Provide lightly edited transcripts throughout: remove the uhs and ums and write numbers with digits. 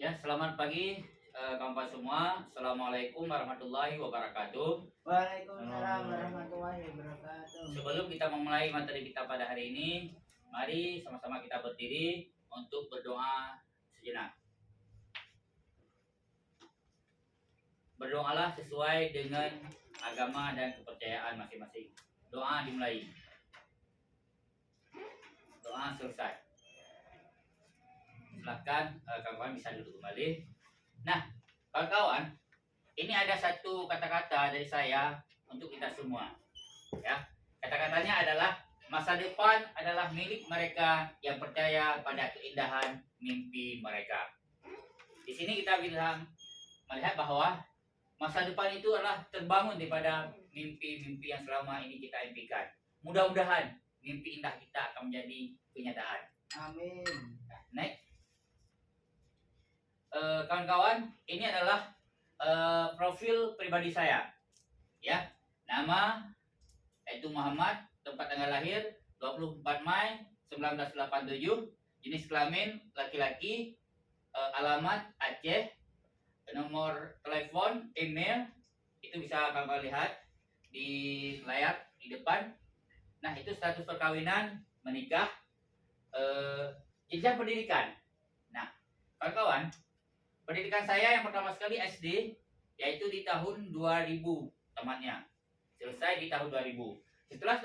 Ya, selamat pagi kawan semua. Assalamualaikum warahmatullahi wabarakatuh. Waalaikumsalam warahmatullahi wabarakatuh. Sebelum kita memulai materi kita pada hari ini, mari sama-sama kita berdiri untuk berdoa sejenak. Berdoalah sesuai dengan agama dan kepercayaan masing-masing. Doa dimulai. Doa selesai. Silakan kawan-kawan bisa duduk kembali. Nah, kawan-kawan, ini ada satu kata-kata dari saya untuk kita semua. Ya, kata-katanya adalah masa depan adalah milik mereka yang percaya pada keindahan mimpi mereka. Di sini kita bisa melihat bahwa masa depan itu adalah terbangun daripada mimpi-mimpi yang selama ini kita impikan. Mudah-mudahan mimpi indah kita akan menjadi kenyataan. Amin. Next, kawan-kawan, ini adalah profil pribadi saya. Ya, nama yaitu Muhammad, tempat tanggal lahir 24 Mei 1987, jenis kelamin laki-laki, alamat Aceh, nomor telepon, email itu bisa kamu lihat di layar di depan. Nah, itu status perkawinan, menikah, jenjang pendidikan. Nah, kawan-kawan, pendidikan saya yang pertama sekali SD, yaitu di tahun 2000 tamatnya. Selesai di tahun 2000. Setelah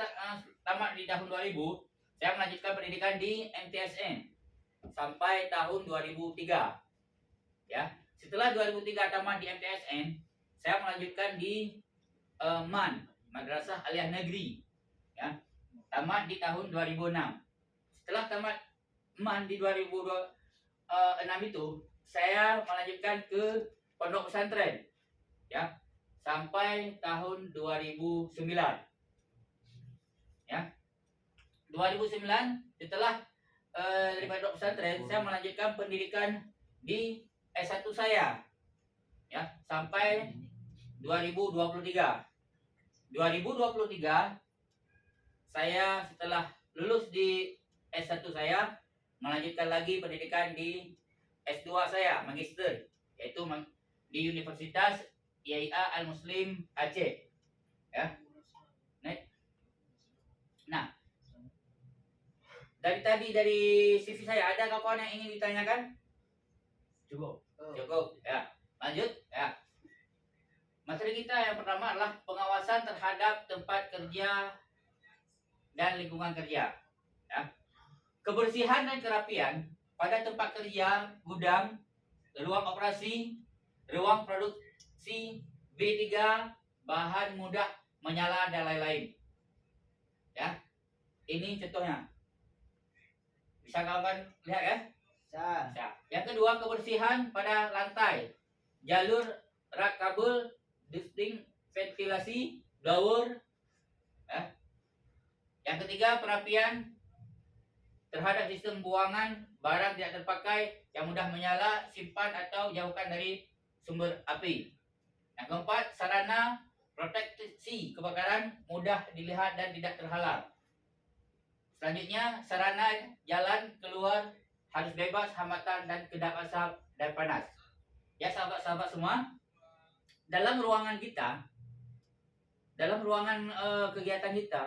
tamat di tahun 2000, saya melanjutkan pendidikan di MTSN sampai tahun 2003. Ya, setelah 2003 tamat di MTSN, saya melanjutkan di MAN, Madrasah Aliyah Negeri. Ya, tamat di tahun 2006. Setelah tamat MAN di 2006 itu, saya melanjutkan ke pondok pesantren. Ya, sampai tahun 2009. Ya. 2009 setelah dari pondok pesantren saya melanjutkan pendidikan di S1 saya. Ya, sampai 2023. 2023 saya setelah lulus di S1 saya melanjutkan lagi pendidikan di S2 saya, magister, yaitu di Universitas IAIA Al-Muslim Aceh. Ya. Nah, dari CV saya ada kawan yang ingin ditanyakan? Cukup. Cukup. Ya. Lanjut. Ya. Materi kita yang pertama adalah pengawasan terhadap tempat kerja dan lingkungan kerja. Ya. Kebersihan dan kerapian pada tempat kerja, gudang, ruang operasi, ruang produksi, B3, bahan mudah menyala dan lain-lain. Ya, ini contohnya. Bisa kawan lihat ya? Bisa. Yang kedua, kebersihan pada lantai, jalur rak kabel, ducting, ventilasi, blower. Ya. Yang ketiga, perapian terhadap sistem buangan barang tidak terpakai yang mudah menyala, simpan atau jauhkan dari sumber api. Yang keempat, sarana proteksi kebakaran mudah dilihat dan tidak terhalang. Selanjutnya, sarana jalan keluar harus bebas hambatan dan kedap asap dan panas. Ya sahabat-sahabat semua, dalam ruangan kita, dalam ruangan kegiatan kita,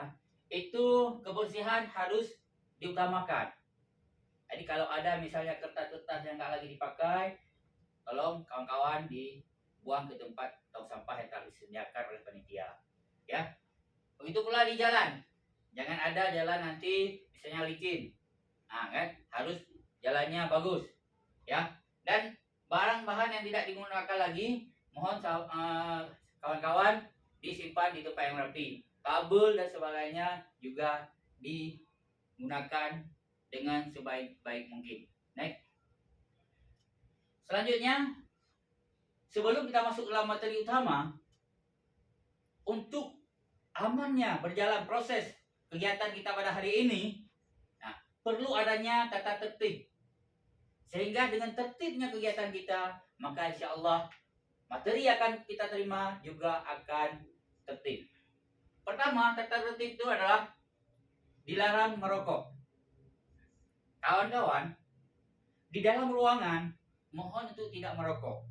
itu kebersihan harus diutamakan. Jadi kalau ada misalnya kertas-kertas yang nggak lagi dipakai, tolong kawan-kawan dibuang ke tempat tong sampah yang telah disediakan oleh panitia. Ya, begitu pula di jalan. Jangan ada jalan nanti misalnya licin. Nah, kan harus jalannya bagus. Ya. Dan barang-bahan yang tidak digunakan lagi mohon kawan-kawan disimpan di tempat yang rapi. Kabel dan sebagainya juga digunakan dengan sebaik-baik mungkin. Next. Selanjutnya, sebelum kita masuk dalam materi utama, untuk amannya berjalan proses kegiatan kita pada hari ini, nah, perlu adanya tata tertib. Sehingga dengan tertibnya kegiatan kita, maka insya Allah materi yang akan kita terima juga akan tertib. Pertama, tata tertib itu adalah dilarang merokok. Kawan-kawan, di dalam ruangan mohon untuk tidak merokok.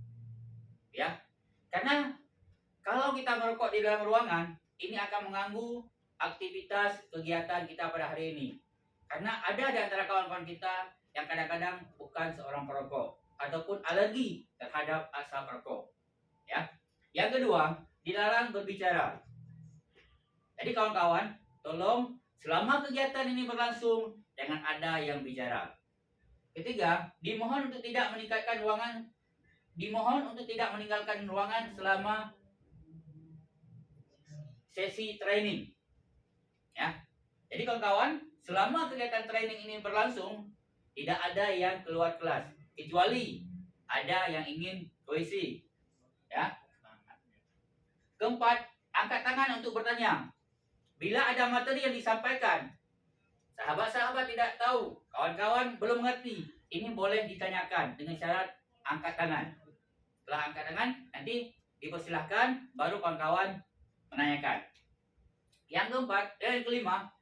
Ya. Karena kalau kita merokok di dalam ruangan, ini akan mengganggu aktivitas kegiatan kita pada hari ini. Karena ada di antara kawan-kawan kita yang kadang-kadang bukan seorang perokok ataupun alergi terhadap asap rokok. Ya. Yang kedua, dilarang berbicara. Jadi kawan-kawan, tolong selama kegiatan ini berlangsung jangan ada yang bicara. Ketiga, dimohon untuk tidak meninggalkan ruangan selama sesi training. Ya. Jadi kawan-kawan, selama kegiatan training ini berlangsung, tidak ada yang keluar kelas kecuali ada yang ingin ke WC. Ya. Keempat, angkat tangan untuk bertanya. Bila ada materi yang disampaikan, sahabat-sahabat tidak tahu, kawan-kawan belum mengerti, ini boleh ditanyakan dengan syarat angkat tangan. Setelah angkat tangan, nanti dipersilahkan, baru kawan-kawan menanyakan. Yang kelima,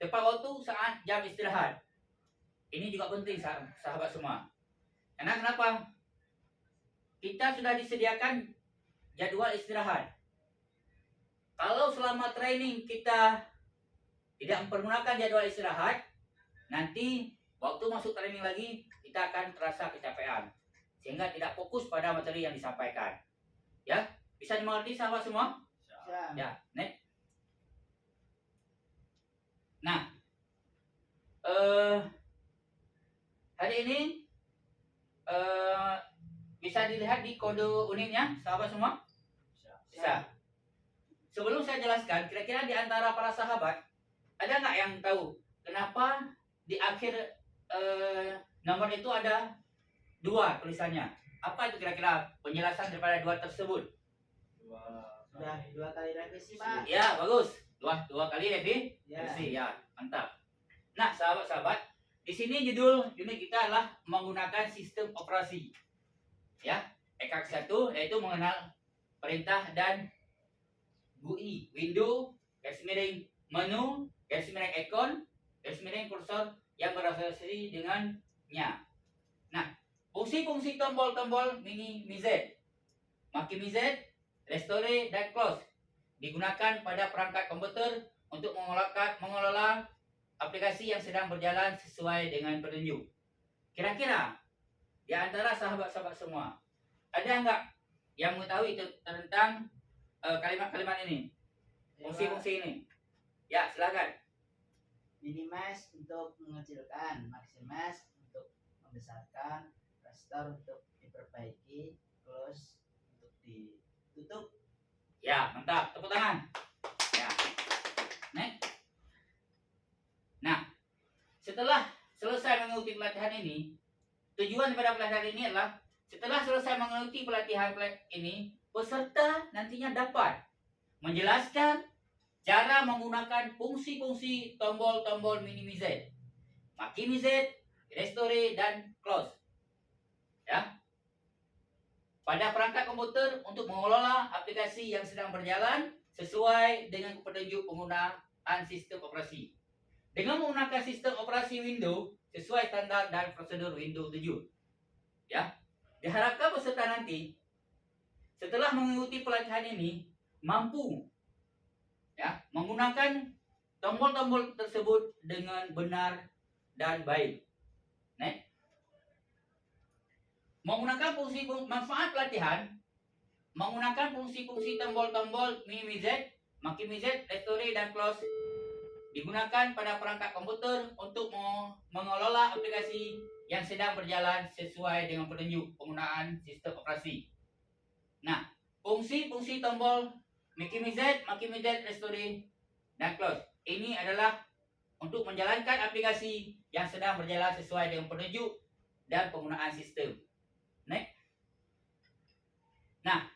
tepat waktu saat jam istirahat. Ini juga penting sahabat semua. Karena kenapa? Kita sudah disediakan jadwal istirahat. Kalau selama training kita tidak mempergunakan jadwal istirahat, nanti waktu masuk training lagi kita akan terasa kecapean sehingga tidak fokus pada materi yang disampaikan. Ya, bisa dimengerti sahabat semua? Ya, next. Nah, hari ini bisa dilihat di kode unitnya, sahabat semua? Bisa. Sebelum saya jelaskan, kira-kira di antara para sahabat ada nggak yang tahu kenapa di akhir nomor itu ada 2 tulisannya? Apa itu kira-kira penjelasan daripada 2 tersebut? Sudah 2 kali revisi, Pak. Ya, bagus. Dua kali revisi. Ya. Ya, mantap. Nah, sahabat-sahabat, di sini judul unit kita adalah menggunakan sistem operasi. Ya, EKAK 1 yaitu mengenal perintah dan GUI, window, garis miring menu, garis miring icon, garis miring kursor yang berasosiasi dengannya. Nah, fungsi-fungsi tombol-tombol mini MZ, maki MZ, restore, dan close digunakan pada perangkat komputer untuk mengelola aplikasi yang sedang berjalan sesuai dengan petunjuk. Kira-kira di antara sahabat-sahabat semua, ada nggak yang mengetahui tentang kalimat-kalimat ini, fungsi-fungsi ini? Ya, silakan. Minimize untuk mengecilkan, maximize untuk membesarkan, restore untuk diperbaiki, close untuk ditutup. Ya, mantap. Tepuk tangan. Ya. Next. Nah, setelah selesai mengikuti pelatihan ini, tujuan daripada pelatihan ini adalah setelah selesai mengikuti pelatihan ini, peserta nantinya dapat menjelaskan cara menggunakan fungsi-fungsi tombol-tombol mini MZ, maki MZ, restore, dan close. Ya. Pada perangkat komputer untuk mengelola aplikasi yang sedang berjalan sesuai dengan petunjuk penggunaan sistem operasi. Dengan menggunakan sistem operasi Windows sesuai standar dan prosedur Windows 7. Ya. Diharapkan peserta nanti setelah mengikuti pelatihan ini mampu ya menggunakan tombol-tombol tersebut dengan benar dan baik. Next. Menggunakan fungsi manfaat pelatihan, menggunakan fungsi-fungsi tombol-tombol mini MZ, maki MZ, restore, dan close digunakan pada perangkat komputer untuk mengelola aplikasi yang sedang berjalan sesuai dengan petunjuk penggunaan sistem operasi. Nah, fungsi-fungsi tombol maki MZ, restore, dan close ini adalah untuk menjalankan aplikasi yang sedang berjalan sesuai dengan petunjuk dan penggunaan sistem. Next. Nah,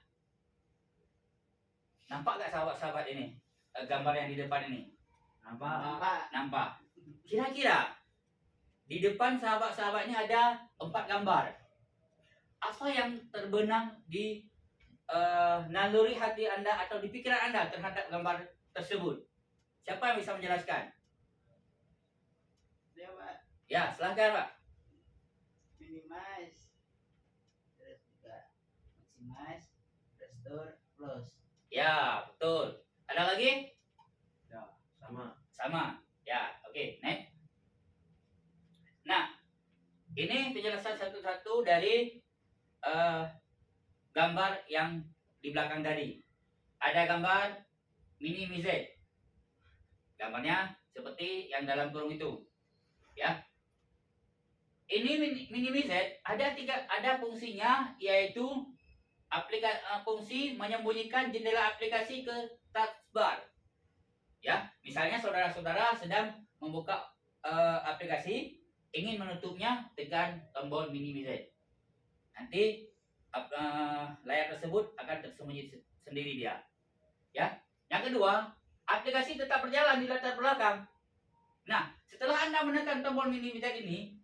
nampak gak sahabat-sahabat ini gambar yang di depan ini? Nampak. Kira-kira di depan sahabat-sahabat ini ada 4 gambar. Apa yang terbenam di naluri hati Anda atau di pikiran Anda terhadap gambar tersebut? Siapa yang bisa menjelaskan? Ya, Pak. Ya, silakan, Pak. Minimize. monitor plus. Ya, betul. Ada lagi? Sama. Sama. Ya, oke, next. Nah, ini penjelasan satu-satu dari gambar yang di belakang tadi. Ada gambar mini MZ. Gambarnya seperti yang dalam kurung itu. Ya. Ini mini MZ ada fungsinya, yaitu fungsi menyembunyikan jendela aplikasi ke taskbar. Ya, misalnya saudara-saudara sedang membuka aplikasi, ingin menutupnya, tekan tombol mini MZ. Nanti layar tersebut akan tersembunyi sendiri dia. Ya. Yang kedua, aplikasi tetap berjalan di latar belakang. Nah, setelah Anda menekan tombol mini MZ ini,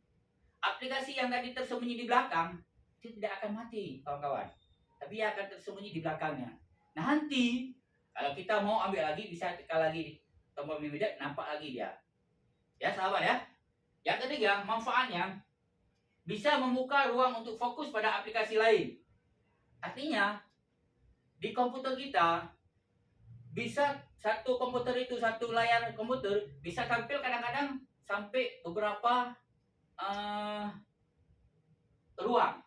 aplikasi yang tadi tersembunyi di belakang itu tidak akan mati, kawan-kawan. Tapi ia akan tersembunyi di belakangnya. Nah, nanti kalau kita mau ambil lagi, bisa tekan lagi tombol mini MZ, nampak lagi dia. Ya, sahabat ya. Yang ketiga, manfaatnya bisa membuka ruang untuk fokus pada aplikasi lain. Artinya, di komputer kita bisa satu komputer itu, satu layar komputer bisa tampil kadang-kadang sampai beberapa ruang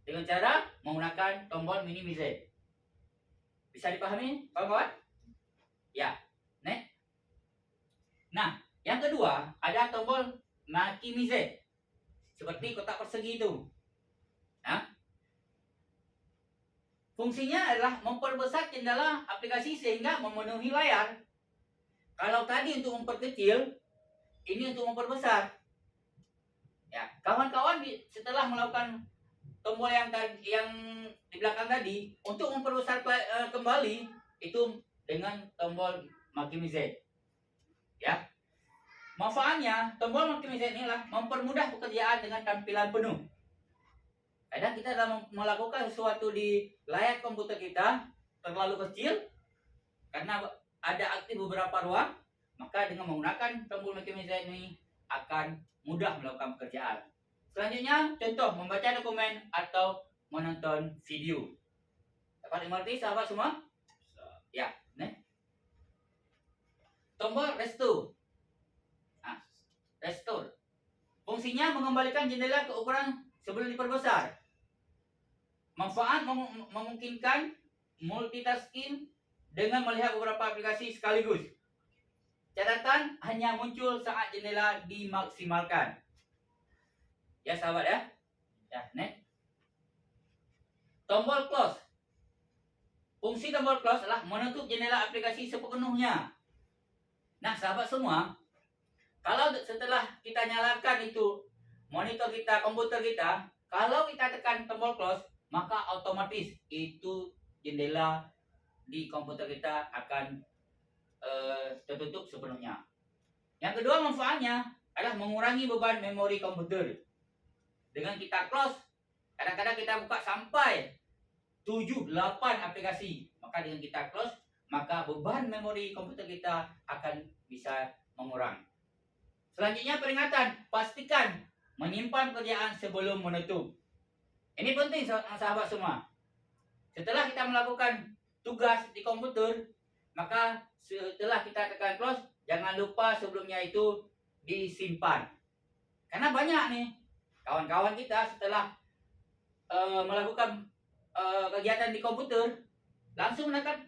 dengan cara menggunakan tombol mini MZ. Bisa dipahami, kawan-kawan? Ya, next. Nah, yang kedua ada tombol Maki MZ seperti kotak persegi itu. Nah, fungsinya adalah memperbesar jendela aplikasi sehingga memenuhi layar. Kalau tadi untuk memperkecil, ini untuk memperbesar. Ya, kawan-kawan setelah melakukan tombol yang di belakang tadi untuk memperbesar kembali itu dengan tombol Maki MZ. Ya. Manfaatnya, tombol Maki MZ inilah mempermudah pekerjaan dengan tampilan penuh. Kadang kita dalam melakukan sesuatu di layar komputer kita terlalu kecil karena ada aktif beberapa ruang, maka dengan menggunakan tombol Maki MZ ini akan mudah melakukan pekerjaan. Selanjutnya, contoh membaca dokumen atau menonton video. Dapat dimengerti sahabat semua? Ya, nih. Tombol restore. Nah, restore. Fungsinya mengembalikan jendela ke ukuran sebelum diperbesar. Manfaat memungkinkan multitasking dengan melihat beberapa aplikasi sekaligus. Catatan hanya muncul saat jendela dimaksimalkan. Ya sahabat ya. Ya, next. Tombol close. Fungsi tombol close adalah menutup jendela aplikasi sepenuhnya. Nah, sahabat semua, kalau setelah kita nyalakan itu monitor kita, komputer kita, kalau kita tekan tombol close, maka otomatis itu jendela di komputer kita akan tertutup sepenuhnya. Yang kedua manfaatnya adalah mengurangi beban memori komputer. Dengan kita close, kadang-kadang kita buka sampai 7-8 aplikasi. Maka dengan kita close, maka beban memori komputer kita akan bisa mengurang. Selanjutnya peringatan, pastikan menyimpan pekerjaan sebelum menutup. Ini penting sahabat semua. Setelah kita melakukan tugas di komputer, maka setelah kita tekan close, jangan lupa sebelumnya itu disimpan. Karena banyak nih kawan-kawan kita setelah melakukan kegiatan di komputer langsung menekan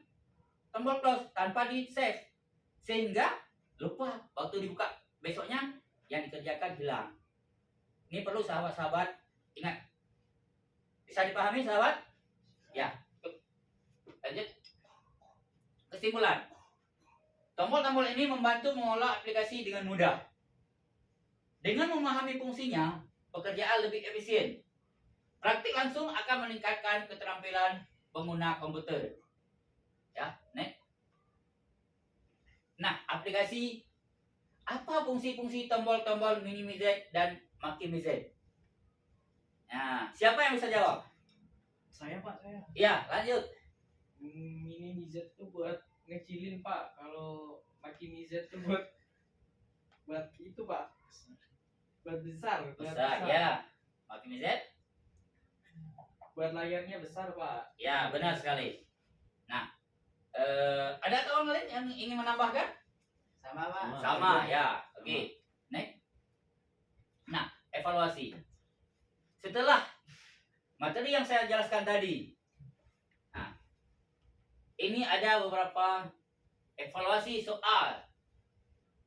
tombol close tanpa di save, sehingga lupa waktu dibuka besoknya yang dikerjakan hilang. Ini perlu sahabat-sahabat ingat. Bisa dipahami sahabat? Ya. Lanjut. Kesimpulan. Tombol-tombol ini membantu mengolah aplikasi dengan mudah. Dengan memahami fungsinya, pekerjaan lebih efisien. Praktik langsung akan meningkatkan keterampilan pengguna komputer. Ya, next. Nah, aplikasi apa fungsi-fungsi tombol-tombol mini MZ dan Maki MZ? Nah, siapa yang bisa jawab? Saya Pak, saya. Ya, lanjut. Mini MZ itu buat ngecilin Pak. Kalau Maki MZ itu buat itu Pak. Buat besar. Besar, ya. Maki MZ. buat layarnya besar Pak. Ya, benar sekali. Nah, ada kawan lain yang ingin menambahkan? Sama Pak. Sama, ya. Oke. Next. Nah, evaluasi. Setelah materi yang saya jelaskan tadi, nah, ini ada beberapa evaluasi soal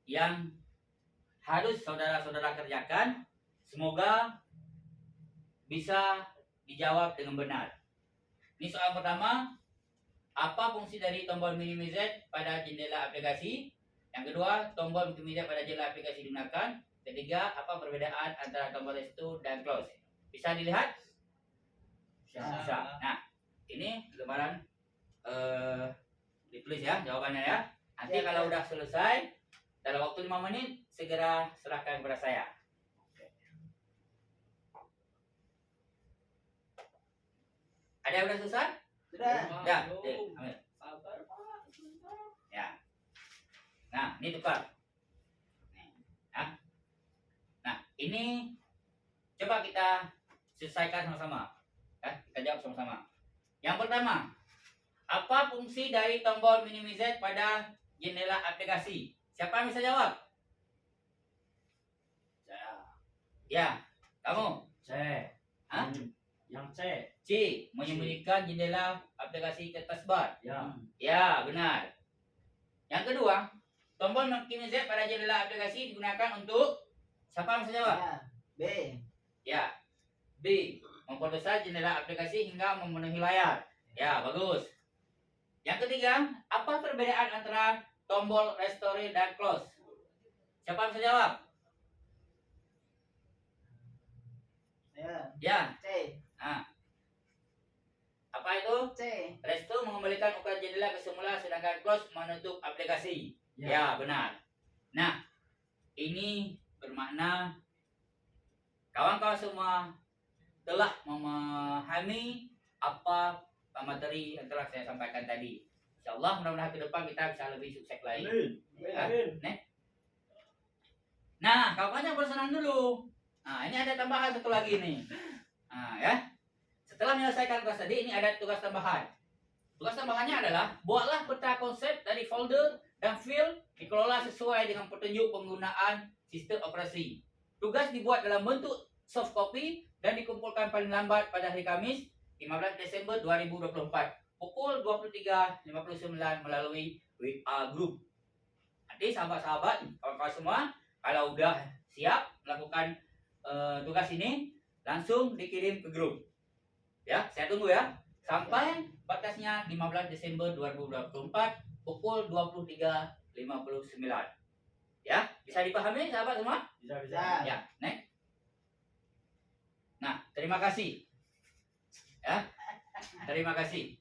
yang harus saudara-saudara kerjakan. Semoga bisa dijawab dengan benar. Ini soal pertama, apa fungsi dari tombol minimize pada jendela aplikasi? Yang kedua, tombol minimize pada jendela aplikasi digunakan. Ketiga, apa perbedaan antara tombol restore dan close? Bisa dilihat? Bisa. Nah, ini lembaran ditulis ya jawabannya ya. Nanti Ya, kalau ya. udah selesai dalam waktu 5 menit segera serahkan kepada saya. Ada yang udah selesai? Sudah. Ya, Belum. ambil. Sabar Pak. Sebentar. Ya. Nah, ini tukar. Nih, ya. Nah, ini coba kita selesaikan sama-sama. Ya, kita jawab sama-sama. Yang pertama, apa fungsi dari tombol minimize pada jendela aplikasi? Siapa yang bisa jawab? Saya Ya, kamu. C. Hah? Yang C. C. Menyembunyikan jendela aplikasi ke taskbar. Ya. Ya, benar. Yang kedua, tombol minimize pada jendela aplikasi digunakan untuk siapa yang bisa jawab? Ya. B. Ya. B. Memperbesar jendela aplikasi hingga memenuhi layar. Ya, bagus. Yang ketiga, apa perbedaan antara tombol restore dan close? Siapa yang bisa jawab? Ya. Ya. C. Nah. Apa itu? C. Restore mengembalikan ukuran jendela ke semula sedangkan close menutup aplikasi. Ya, benar. Nah, ini bermakna kawan-kawan semua telah memahami apa materi yang telah saya sampaikan tadi. Insyaallah mudah-mudahan ke depan kita bisa lebih sukses lagi. Amin. Nah, kawannya bersenang dulu. Nah, ini ada tambahan satu lagi nih. Nah, ya. Setelah menyelesaikan tugas tadi, ini ada tugas tambahan. Tugas tambahannya adalah buatlah peta konsep dari folder dan file dikelola sesuai dengan petunjuk penggunaan sistem operasi. Tugas dibuat dalam bentuk soft copy dan dikumpulkan paling lambat pada hari Kamis 15 Desember 2024 pukul 23.59 melalui WA group. Nanti sahabat-sahabat, kawan-kawan semua, kalau udah siap melakukan tugas ini, langsung dikirim ke grup. Ya, saya tunggu ya. Sampai batasnya 15 Desember 2024 pukul 23.59. Ya, bisa dipahami sahabat semua? Bisa. Ya, next. Nah, terima kasih. Ya, terima kasih.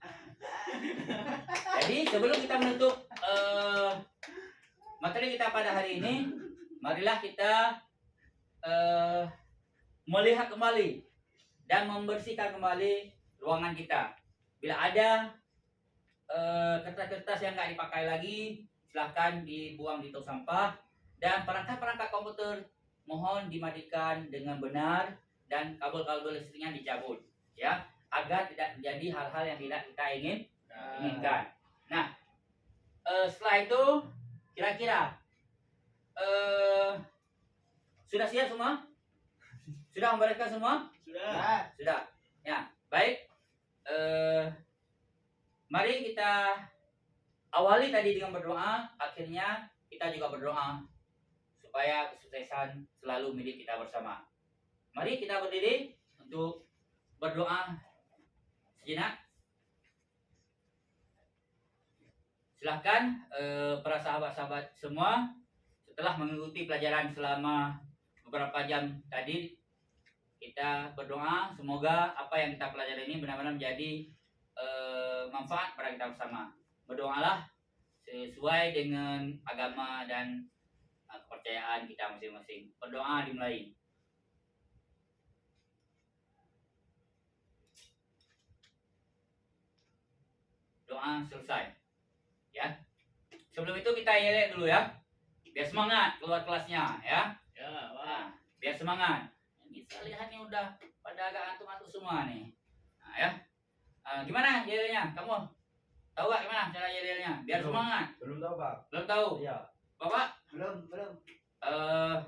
Jadi sebelum kita menutup materi kita pada hari ini, marilah kita melihat kembali dan membersihkan kembali ruangan kita. Bila ada kertas-kertas yang nggak dipakai lagi, silahkan dibuang di tong sampah. Dan perangkat-perangkat komputer mohon dimandikan dengan benar dan kabel-kabel listriknya dicabut, ya, agar tidak terjadi hal-hal yang tidak kita inginkan. Nah, setelah itu kira-kira sudah siap semua? Sudah membereskan semua? Sudah. Sudah. Ya, baik. Mari kita awali tadi dengan berdoa. Akhirnya kita juga berdoa supaya kesuksesan selalu milik kita bersama. Mari kita berdiri untuk berdoa sejenak. Silahkan para sahabat-sahabat semua, setelah mengikuti pelajaran selama beberapa jam tadi, kita berdoa semoga apa yang kita pelajari ini benar-benar menjadi manfaat pada kita bersama. Berdoalah sesuai dengan agama dan kepercayaan kita masing-masing. Berdoa dimulai. Doa selesai. Ya. Sebelum itu kita yel dulu ya. Biar semangat keluar kelasnya ya. Ya, Nah, biar semangat. Bisa lihat nih udah pada agak antuk-antuk semua nih. Nah, Ya. Gimana yel-yelnya? Kamu tahu gak gimana cara yel-yelnya? Biar Belum. semangat. Belum tahu, Pak. Belum tahu. Iya. Bapak? Belum.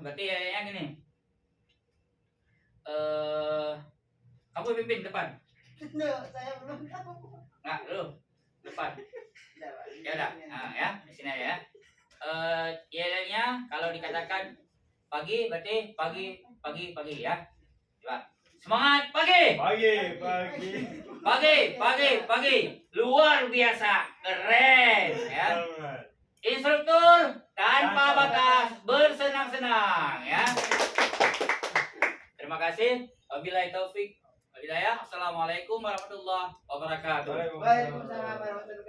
Berarti yel-yelnya gini. Kamu pimpin depan. No, saya belum tahu. Enggak, lu depan. Udah, Pak. Ya udah. Nah, ya, di sini aja ya. Yel-yelnya kalau dikatakan pagi berarti pagi ya. Coba. Semangat pagi. Pagi. Luar biasa. Keren ya. Instruktur tanpa batas bersenang-senang ya. Terima kasih. Wabillahi taufik. Wabillahi. Assalamualaikum warahmatullahi wabarakatuh. Waalaikumsalam warahmatullahi